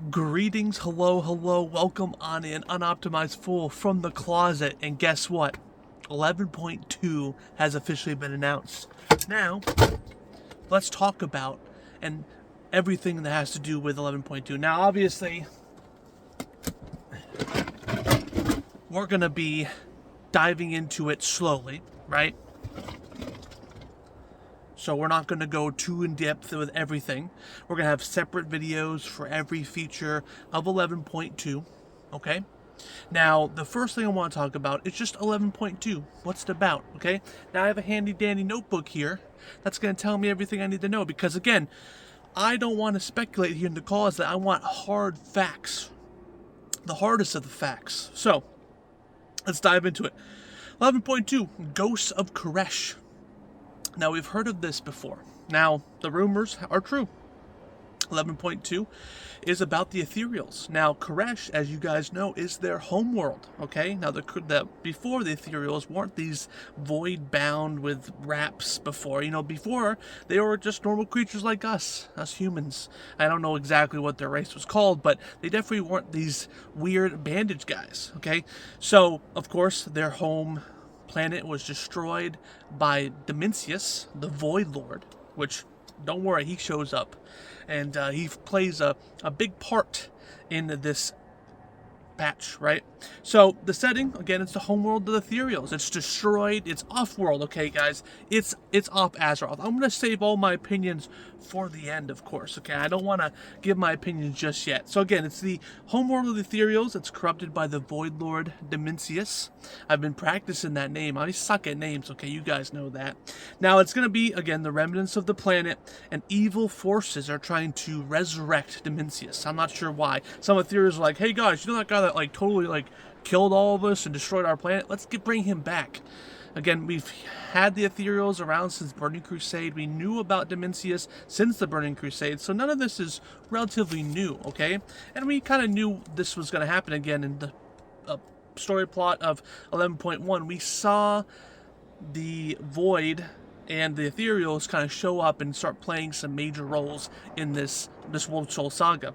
Greetings, hello, welcome on in, Unoptimized Fool from the closet, and guess what? 11.2 has officially been announced. Now, let's talk about and everything that has to do with 11.2. Now, obviously, we're going to be diving into it slowly, right? So we're not going to go too in depth with everything. We're going to have separate videos for every feature of 11.2, okay? Now, the first thing I want to talk about is just 11.2. What's it about, okay? Now, I have a handy dandy notebook here that's going to tell me everything I need to know because, again, I don't want to speculate here in the cause that I want hard facts, the hardest of the facts. So, let's dive into it. 11.2, Ghosts of Koresh. Now, we've heard of this before. Now, the rumors are true. 11.2 is about the Ethereals. Now, Koresh, as you guys know, is their homeworld, okay? Now, before the Ethereals weren't these void bound with wraps before. You know, before, they were just normal creatures like us humans. I don't know exactly what their race was called, but they definitely weren't these weird bandage guys, okay? So, of course, their home planet was destroyed by Dimensius, the Void Lord, which, don't worry, he shows up. And he plays a big part in this patch, right? So the setting, again, it's the homeworld of the Ethereals. It's destroyed. It's off-world, okay, guys? It's off Azeroth. I'm going to save all my opinions for the end, of course, okay? I don't want to give my opinions just yet. So again, it's the homeworld of the Ethereals. It's corrupted by the Void Lord Dimensius. I've been practicing that name. I suck at names, okay? You guys know that. Now, it's going to be, again, the remnants of the planet, and evil forces are trying to resurrect Dimensius. I'm not sure why. Some Ethereals are like, hey, guys, you know that guy that, like, totally, like, killed all of us and destroyed our planet? Let's bring him back. Again, we've had the Ethereals around since Burning Crusade. We knew about Dimensius since the Burning Crusade, so none of this is relatively new, okay? And we kind of knew this was going to happen again in the story plot of 11.1. We saw the Void and the Ethereals kind of show up and start playing some major roles in this World Soul Saga.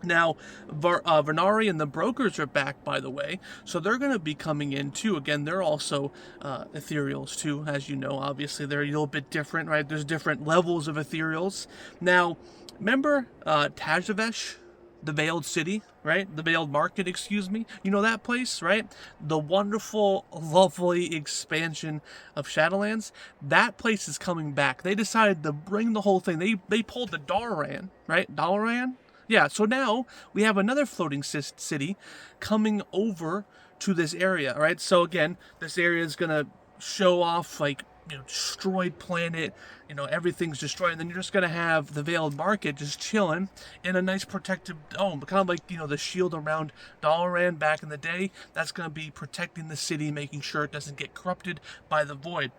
Now, Vernari and the Brokers are back, by the way, so they're going to be coming in, too. Again, they're also Ethereals, too, as you know. Obviously, they're a little bit different, right? There's different levels of Ethereals. Now, remember Tajavesh, the Veiled City, right? The Veiled Market, excuse me. You know that place, right? The wonderful, lovely expansion of Shadowlands. That place is coming back. They decided to bring the whole thing. They pulled the Dalaran, right? Dalaran? Yeah, so now we have another floating city coming over to this area, right? So again, this area is going to show off, like, you know, destroyed planet, you know, everything's destroyed, and then you're just going to have the Veiled Market just chilling in a nice protective dome, kind of like, you know, the shield around Dalaran back in the day. That's going to be protecting the city, making sure it doesn't get corrupted by the Void.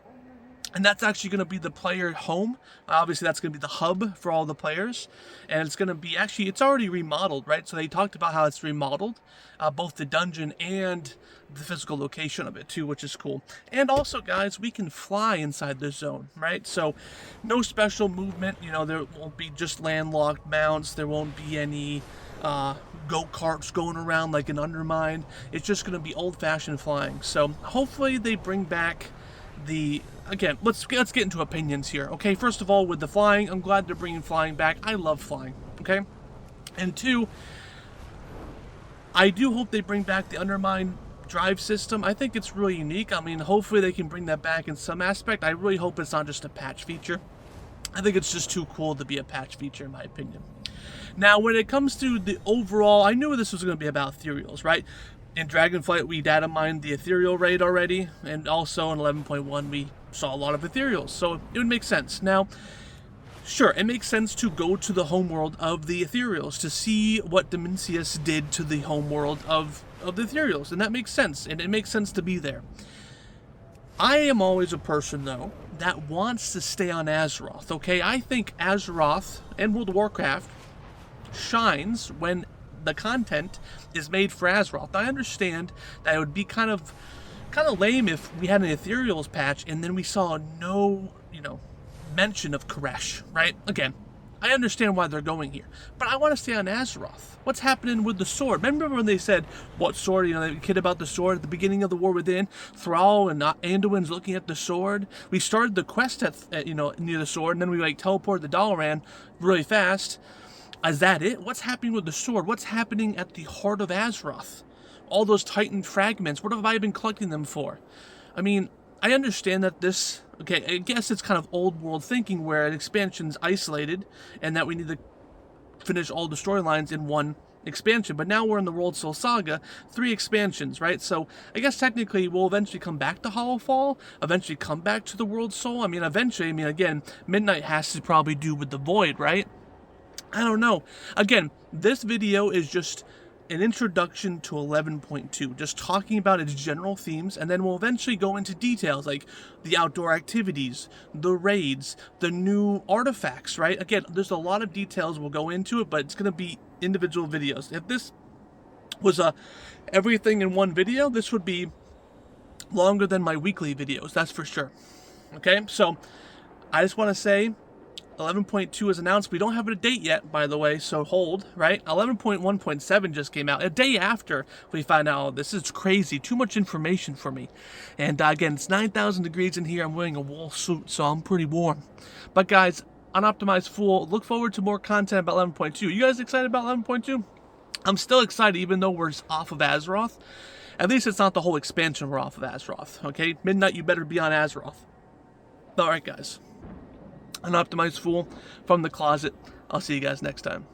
And that's actually going to be the player home. Obviously, that's going to be the hub for all the players. And it's going to be, actually, it's already remodeled, right? So they talked about how it's remodeled, both the dungeon and the physical location of it, too, which is cool. And also, guys, we can fly inside the zone, right? So no special movement. You know, there won't be just landlocked mounts. There won't be any go-karts going around like an Undermined. It's just going to be old-fashioned flying. So hopefully they bring back again, let's get into opinions here, okay? First of all, with the flying, I'm glad they're bringing flying back. I love flying, okay? And two, I do hope they bring back the Undermined drive system. I think it's really unique. I mean, hopefully they can bring that back in some aspect. I really hope it's not just a patch feature. I think it's just too cool to be a patch feature, in my opinion. Now, when it comes to the overall, I knew this was going to be about Ethereals, right? In Dragonflight, we data mined the Ethereal raid already, and also in 11.1, we saw a lot of Ethereals, so it would make sense. Now, sure, it makes sense to go to the homeworld of the Ethereals to see what Dimensius did to the homeworld of the Ethereals, and that makes sense, and it makes sense to be there. I am always a person, though, that wants to stay on Azeroth, okay? I think Azeroth and World of Warcraft shines when the content is made for Azeroth. I understand that it would be kind of lame if we had an Ethereals patch and then we saw no, you know, mention of Koresh, right? Again, I understand why they're going here, but I want to stay on Azeroth. What's happening with the sword? Remember when they said, what sword, you know, the kid about the sword at the beginning of the War Within? Thrall and Anduin's looking at the sword. We started the quest at you know, near the sword, and then we like teleported the Dalaran really fast. Is that it? What's happening with the sword? What's happening at the heart of Azeroth? All those Titan fragments, what have I been collecting them for? I mean, I understand that this, okay, I guess it's kind of old world thinking where an expansion's isolated and that we need to finish all the storylines in one expansion. But now we're in the World Soul Saga, 3 expansions, right? So I guess technically we'll eventually come back to Hollowfall, eventually come back to the World Soul. I mean, eventually, again, Midnight has to probably do with the Void, right? I don't know. Again, this video is just an introduction to 11.2, just talking about its general themes, and then we'll eventually go into details like the outdoor activities, the raids, the new artifacts, right? Again, there's a lot of details we'll go into it, but it's going to be individual videos. If this was everything in one video, this would be longer than my weekly videos, that's for sure. Okay, so I just want to say 11.2 is announced. We don't have a date yet, by the way, so hold, right? 11.1.7 just came out a day after we find out all this. Is crazy. Too much information for me. And again, it's 9,000 degrees in here. I'm wearing a wool suit, so I'm pretty warm. But guys, Unoptimized Fool, look forward to more content about 11.2. You guys excited about 11.2? I'm still excited, even though we're off of Azeroth. At least it's not the whole expansion we're off of Azeroth, okay? Midnight, you better be on Azeroth. Alright, guys. An Optimized Fool from the closet. I'll see you guys next time.